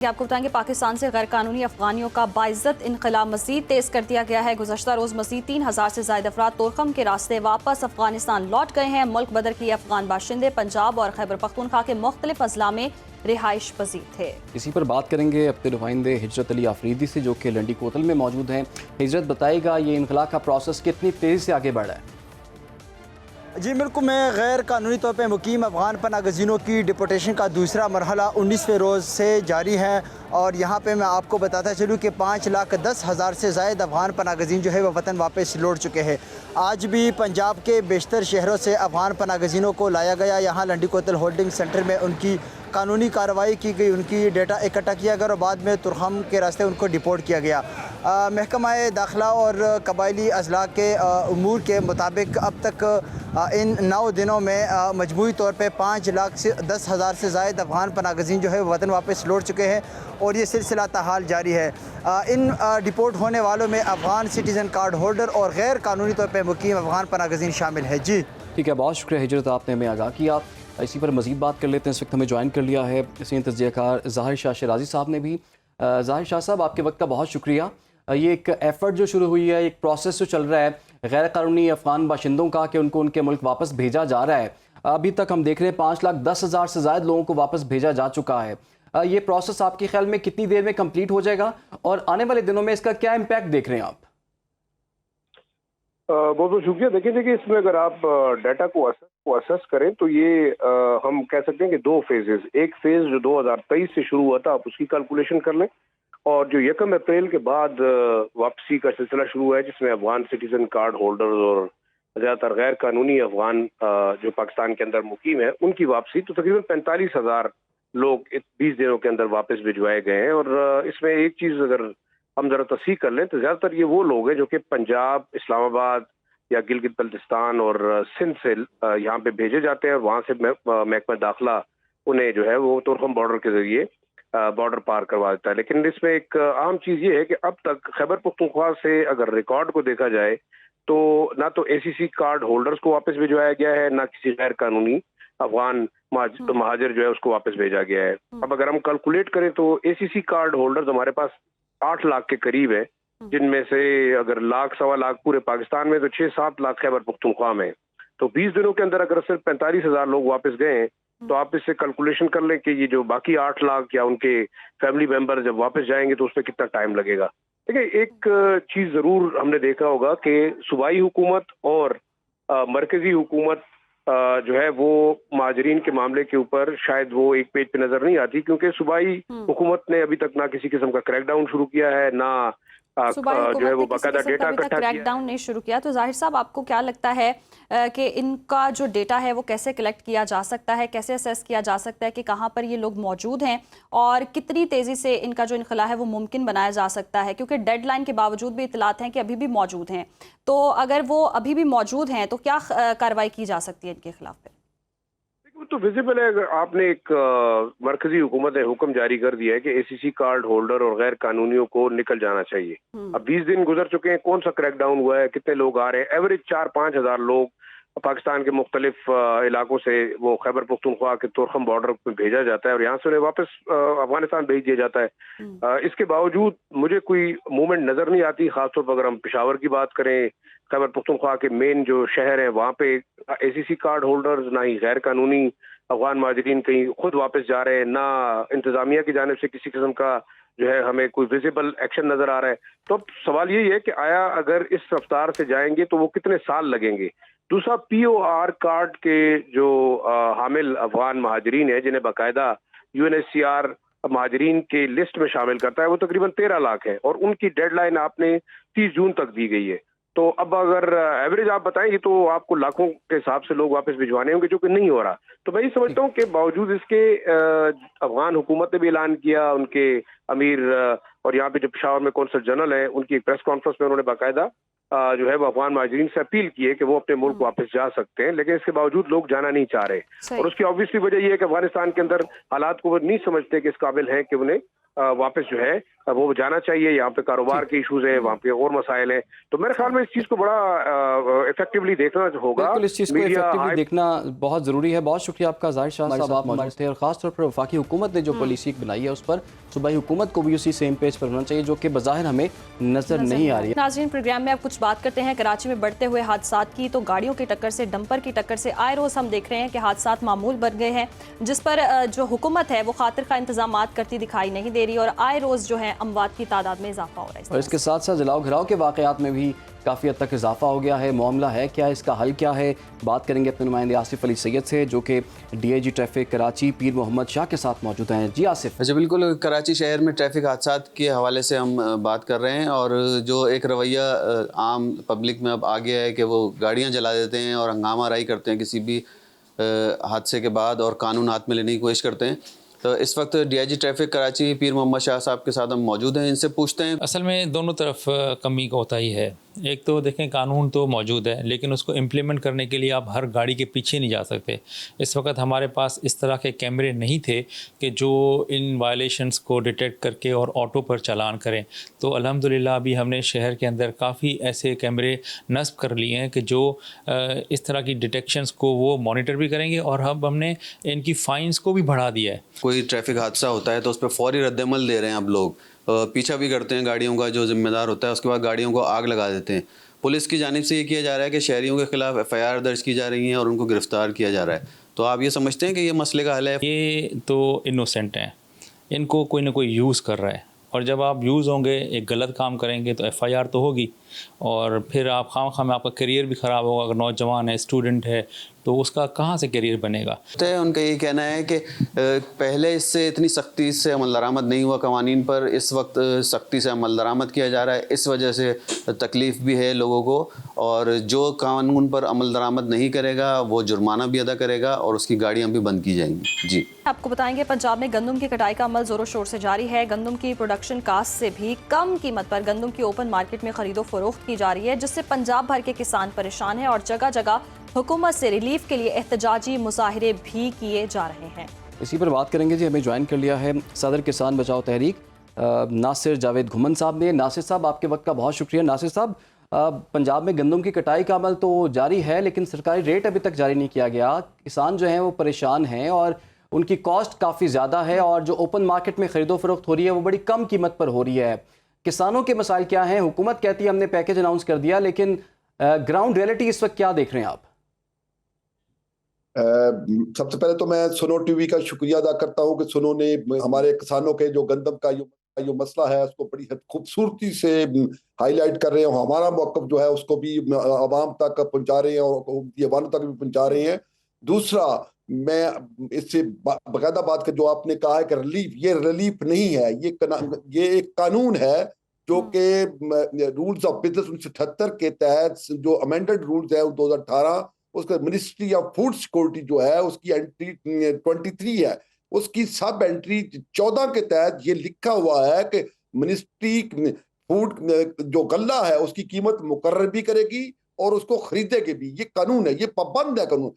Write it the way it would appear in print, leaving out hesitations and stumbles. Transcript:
आपको बताएंगे पाकिस्तान से गैर कानूनी अफगानियों का बाइज्जत इनकला मजीद तेज कर दिया गया है। गुज़श्ता रोज़ मजीद 3000 से ज़ायद अफराद तोरखम के रास्ते वापस अफगानिस्तान लौट गए हैं। मुल्क बदर की अफगान बाशिंदे पंजाब और खैबर पख्तूनख्वा के मुख्तलिफ अजला में रिहाइश पजीर थे। इसी पर बात करेंगे अपने नुमाइंदे हिजरत अली आफरीदी से, जो कि लंडी कोतल में मौजूद हैं। हिजरत, बताइएगा ये इनकला का प्रोसेस कितनी तेज़ी से आगे बढ़ रहा है? जी बिल्कुल, मैं गैर कानूनी तौर पर मुकीम अफगान पनाह गज़ीनों की डिपोटेशन का दूसरा मरहला 19वें रोज़ से जारी है। और यहाँ पे मैं आपको बताता चलूँ कि 5,10,000 से ज़ायद अफगान पनाह गज़ीन जो है वो वतन वापस लौट चुके हैं। आज भी पंजाब के बेशतर शहरों से अफगान पनाह गज़ीनों को लाया गया। यहाँ लंडी कोतल होल्डिंग सेंटर में उनकी कानूनी कार्रवाई की गई, उनकी डेटा इकट्ठा किया गया और बाद में तुरखम के रास्ते उनको डिपोर्ट किया गया। महकमा दाखिला और कबायली अजला के उमूर के मुताबिक अब तक इन 9 दिनों में मजमूई तौर पे 5,10,000 से ज़ायद अफगान पनाह गज़ीन जो है वतन वापस लौट चुके हैं और ये सिलसिला ताहाल जारी है। इन डिपोर्ट होने वालों में अफगान सिटीज़न कार्ड होल्डर और गैर कानूनी तौर पर मुकीम अफगान पनाह गज़ीन शामिल है। जी ठीक है, बहुत शुक्रिया हिजरत, आपने हमें आगाह किया। इसी पर मज़ीद बात कर लेते हैं। इस वक्त हमें ज्वाइन कर लिया है सीनियर तज्ज़ियाकार ज़ाहिर शाह शराजी साहब ने भी। ज़ाहिर शाह साहब, आपके वक्त का बहुत शुक्रिया। ये एक एफ़र्ट जो शुरू हुई है, एक प्रोसेस जो चल रहा है गैर कानूनी अफ़गान बाशिंदों का कि उनको उनके मुल्क वापस भेजा जा रहा है। अभी तक हम देख रहे हैं 5,10,000 से ज़ायद लोगों को वापस भेजा जा चुका है। ये प्रोसेस आपके ख्याल में कितनी देर में कंप्लीट हो जाएगा और आने वाले दिनों में इसका क्या इम्पैक्ट देख रहे हैं आप? बहुत बहुत शुक्रिया। देखिए इसमें अगर आप डाटा को असेस करें तो ये हम कह सकते हैं कि 2 फेजेस, एक फेज जो 2023 से शुरू हुआ था, आप उसकी कैलकुलेशन कर लें, और जो 1 अप्रैल के बाद वापसी का सिलसिला शुरू हुआ है, जिसमें अफगान सिटीजन कार्ड होल्डर्स और ज़्यादातर गैर कानूनी अफगान जो पाकिस्तान के अंदर मुकीम है उनकी वापसी, तो तकरीबन 45,000 लोग 20 दिनों के अंदर वापस भिजवाए गए हैं। और इसमें एक चीज़ अगर हम जरा तस्दीक कर लें तो ज़्यादातर ये वो लोग हैं जो कि पंजाब, इस्लामाबाद या गिलगित बल्तिस्तान और सिंध से यहाँ पे भेजे जाते हैं और वहाँ से महकमा दाखिला उन्हें जो है वो तुरखम बॉर्डर के जरिए बॉर्डर पार करवा देता है। लेकिन इसमें एक अहम चीज़ ये है कि अब तक खैबर पख्तूनख्वा से अगर रिकॉर्ड को देखा जाए तो ना तो ACC कार्ड होल्डर्स को वापस भिजवाया गया है, ना किसी गैर कानूनी अफगान महाजिर जो है उसको वापस भेजा गया है। अब अगर हम कैलकुलेट करें तो ACC कार्ड होल्डर्स हमारे पास 8 लाख के करीब है, जिनमें से अगर लाख सवा लाख पूरे पाकिस्तान में तो 6-7 लाख खैबर पख्तूनख्वा में। तो 20 दिनों के अंदर अगर सिर्फ 45,000 लोग वापस गए हैं तो आप इससे कैलकुलेशन कर लें कि ये जो बाकी 8 लाख या उनके फैमिली मेंबर जब वापस जाएंगे तो उसमें कितना टाइम लगेगा। देखिए एक चीज जरूर हमने देखा होगा कि सूबाई हुकूमत और मरकजी हुकूमत जो है वो महाजरीन के मामले के ऊपर शायद वो एक पेज पे नजर नहीं आती, क्योंकि सूबाई हुकूमत ने अभी तक ना किसी किस्म का क्रैकडाउन शुरू किया है, ना जो है वो बाकायदा डेटा इकट्ठा क्रैकडाउन नहीं शुरू किया। तो जाहिर साहब, आपको क्या लगता है कि इनका जो डेटा है वो कैसे कलेक्ट किया जा सकता है, कैसे असेस किया जा सकता है कि कहाँ पर ये लोग मौजूद हैं और कितनी तेज़ी से इनका जो इनखला है वो मुमकिन बनाया जा सकता है? क्योंकि डेडलाइन के बावजूद भी इतलात हैं कि अभी भी मौजूद हैं, तो अगर वो अभी भी मौजूद हैं तो क्या कार्रवाई की जा सकती है इनके खिलाफ? तो विजिबल है। अगर आपने एक मरकजी हुकूमत ने हुक्म जारी कर दिया है कि ACC कार्ड होल्डर और गैर कानूनियों को निकल जाना चाहिए। अब 20 दिन गुजर चुके हैं, कौन सा क्रैकडाउन हुआ है, कितने लोग आ रहे हैं? एवरेज 4-5 हज़ार लोग पाकिस्तान के मुख्तलिफ इलाकों से वो खैबर पख्तूनख्वा के तुरखम बॉर्डर पर भेजा जाता है और यहाँ से उन्हें वापस अफगानिस्तान भेज दिया जाता है। इसके बावजूद मुझे कोई मूवमेंट नजर नहीं आती। खासतौर पर अगर हम पेशावर की बात करें, खैबर पख्तूनख्वा के मेन जो शहर है वहाँ पे ACC कार्ड होल्डर्स, ना ही गैर कानूनी अफगान महाजरीन कहीं खुद वापस जा रहे हैं, ना इंतजामिया की जानिब से किसी किस्म का जो है हमें कोई विजिबल एक्शन नजर आ रहा है। तो अब सवाल यही है कि आया अगर इस रफ्तार से जाएंगे तो वो कितने साल लगेंगे। दूसरा, POR कार्ड के जो हामिल अफगान महाजरीन है जिन्हें बाकायदा UNHCR महाजरीन के लिस्ट में शामिल करता है, वो तकरीबन 13 लाख है और उनकी डेडलाइन आपने 30 जून तक दी गई है। तो अब अगर एवरेज आप बताएंगे तो आपको लाखों के हिसाब से लोग वापस भिजवाने होंगे, जो कि नहीं हो रहा। तो मैं ये समझता हूँ कि बावजूद इसके अफगान हुकूमत ने भी ऐलान किया, उनके अमीर और यहाँ पे जो पेशावर में कौंसल जनरल है उनकी प्रेस कॉन्फ्रेंस में उन्होंने बाकायदा जो है वो अफगान महाजरीन से अपील की है कि वो अपने मुल्क वापस जा सकते हैं, लेकिन इसके बावजूद लोग जाना नहीं चाह रहे। और उसकी ऑब्वियसली वजह ये है कि अफगानिस्तान के अंदर हालात को वो नहीं समझते कि इस काबिल हैं कि उन्हें वापस जो है वो जाना चाहिए। यहाँ पे कारोबार के इश्यूज हैं, वहाँ पे और मसाइल हैं, तो मेरे ख्याल में इस चीज़ को बड़ा इफेक्टिवली देखना होगा। बिल्कुल, इस चीज़ को इफेक्टिवली देखना बहुत ज़रूरी है। बहुत शुक्रिया आपका ज़ाहिर शाह साहब, आप मौजूद थे। और ख़ासतौर पर वफाकी हुकूमत ने जो पॉलिसी बनाई है उस पर सूबाई हुकूमत को भी उसी सेम पेज पर होना चाहिए, जो कि बज़ाहिर हमें नज़र नहीं आ रही है। नाज़रीन, प्रोग्राम में अब कुछ बात करते हैं कराची में बढ़ते हुए हादसात की। तो गाड़ियों की टक्कर से, डंपर की टक्कर से आए रोज़ हम देख रहे हैं कि हादसात मामूल बन गए हैं, जिस पर जो हुकूमत है वो खातिर खा इंतजामात करती दिखाई नहीं दे रही, और आए रोज़ जो है अमवात की तादाद में इजाफा हो रहा है। और इसके साथ साथ जलाओ घराव के वाक़यात में भी काफ़ी हद तक इजाफा हो गया है। मामला है क्या, इसका हल क्या है, बात करेंगे अपने नुमाइंदे आसिफ अली सैयद से, जो कि DIG ट्रैफिक कराची पीर मोहम्मद शाह के साथ मौजूद हैं। जी आसिफ। अच्छा, बिल्कुल, कराची शहर में ट्रैफिक हादसात के हवाले से हम बात कर रहे हैं, और जो एक रवैया आम पब्लिक में अब आ गया है कि वो गाड़ियाँ जला देते हैं और हंगामा आराई करते हैं किसी भी हादसे के बाद, और कानून हाथ में लेने की कोशिश करते हैं। तो इस वक्त DIG ट्रैफिक कराची पीर मोहम्मद शाह साहब के साथ हम मौजूद हैं, इनसे पूछते हैं। असल में दोनों तरफ कमी का होता ही है। एक तो देखें, कानून तो मौजूद है, लेकिन उसको इम्प्लीमेंट करने के लिए आप हर गाड़ी के पीछे नहीं जा सकते। इस वक्त हमारे पास इस तरह के कैमरे नहीं थे कि जो इन वायलेशंस को डिटेक्ट करके और ऑटो पर चालान करें। तो अल्हम्दुलिल्लाह अभी हमने शहर के अंदर काफ़ी ऐसे कैमरे नस्ब कर लिए हैं कि जो इस तरह की डिटेक्शंस को वो मॉनिटर भी करेंगे, और अब हमने इनकी फ़ाइन्स को भी बढ़ा दिया है। कोई ट्रैफिक हादसा होता है तो उस पर फौरी रद्दमल दे रहे हैं अब लोग, पीछा भी करते हैं गाड़ियों का जो जिम्मेदार होता है, उसके बाद गाड़ियों को आग लगा देते हैं। पुलिस की जानिब से ये किया जा रहा है कि शहरियों के खिलाफ FIR दर्ज की जा रही हैं और उनको गिरफ्तार किया जा रहा है। तो आप ये समझते हैं कि ये मसले का हल है? ये तो इनोसेंट हैं, इनको कोई ना कोई यूज़ कर रहा है, और जब आप यूज़ होंगे, एक गलत काम करेंगे तो FIR तो होगी, और फिर आप खामखा में आपका करियर भी ख़राब होगा। अगर नौजवान है, स्टूडेंट है, तो उसका कहाँ से करियर बनेगा। तो उनका ये कहना है कि पहले इससे इतनी सख्ती से अमल दरामद नहीं हुआ कवानीन पर, इस वक्त सख्ती से अमल दरामद किया जा रहा है, इस वजह से तकलीफ़ भी है लोगों को, और जो कानून पर अमल दरामद नहीं करेगा वो जुर्माना भी अदा करेगा और उसकी गाड़ियाँ भी बंद की जाएंगी। जी, आपको बताएंगे पंजाब में गंदम की कटाई का अमल जोरों शोर से जारी है। गंदम की प्रोडक्शन कास्ट से भी कम कीमत पर गंदम की ओपन मार्केट में खरीदो फरोख्त की जा रही है, जिससे पंजाब भर के किसान परेशान हैं, और जगह जगह हुकूमत से रिलीफ के लिए एहतजाजी मुजाहिरे भी किए जा रहे हैं। इसी पर बात करेंगे जी। हमें ज्वाइन कर लिया है सदर किसान बचाओ तहरीक नासिर जावेद घुमन साहब ने। नासिर साहब, आपके वक्त का बहुत शुक्रिया। नासिर साहब, पंजाब में गंदम की कटाई का अमल तो जारी है, लेकिन सरकारी रेट अभी तक जारी नहीं किया गया। किसान जो हैं वो परेशान हैं और उनकी कॉस्ट काफ़ी ज़्यादा है, और जो ओपन मार्केट में ख़रीदो फरोख्त हो रही है वो बड़ी कम कीमत पर हो रही है। किसानों के मसाइल क्या हैं? हुकूमत कहती है हमने पैकेज अनाउंस कर दिया, लेकिन ग्राउंड रियलिटी इस वक्त क्या देख रहे हैं आप? सबसे पहले तो मैं सुनो टीवी का शुक्रिया अदा करता हूं कि सुनो ने हमारे किसानों के जो गंदम का जो मसला है उसको बड़ी खूबसूरती से हाईलाइट कर रहे हैं। हमारा मौक़िफ़ जो है उसको भी आवाम तक पहुंचा रहे हैं और दीवानों तक भी पहुंचा रहे हैं। दूसरा, मैं इससे बाकायदा बात कर, जो आपने कहा है कि रिलीफ, ये रिलीफ नहीं है, ये एक कानून है जो कि रूल्स ऑफ बिजनेस 1978 के तहत जो अमेंडेड रूल्स है 2018, उसका मिनिस्ट्री ऑफ फूड सिक्योरिटी जो है उसकी एंट्री 23 है, उसकी सब एंट्री 14 के तहत ये लिखा हुआ है कि मिनिस्ट्री फूड जो गल्ला है उसकी कीमत मुकर्रर भी करेगी और उसको खरीदेगी भी। ये कानून है, ये पाबंद है कानून।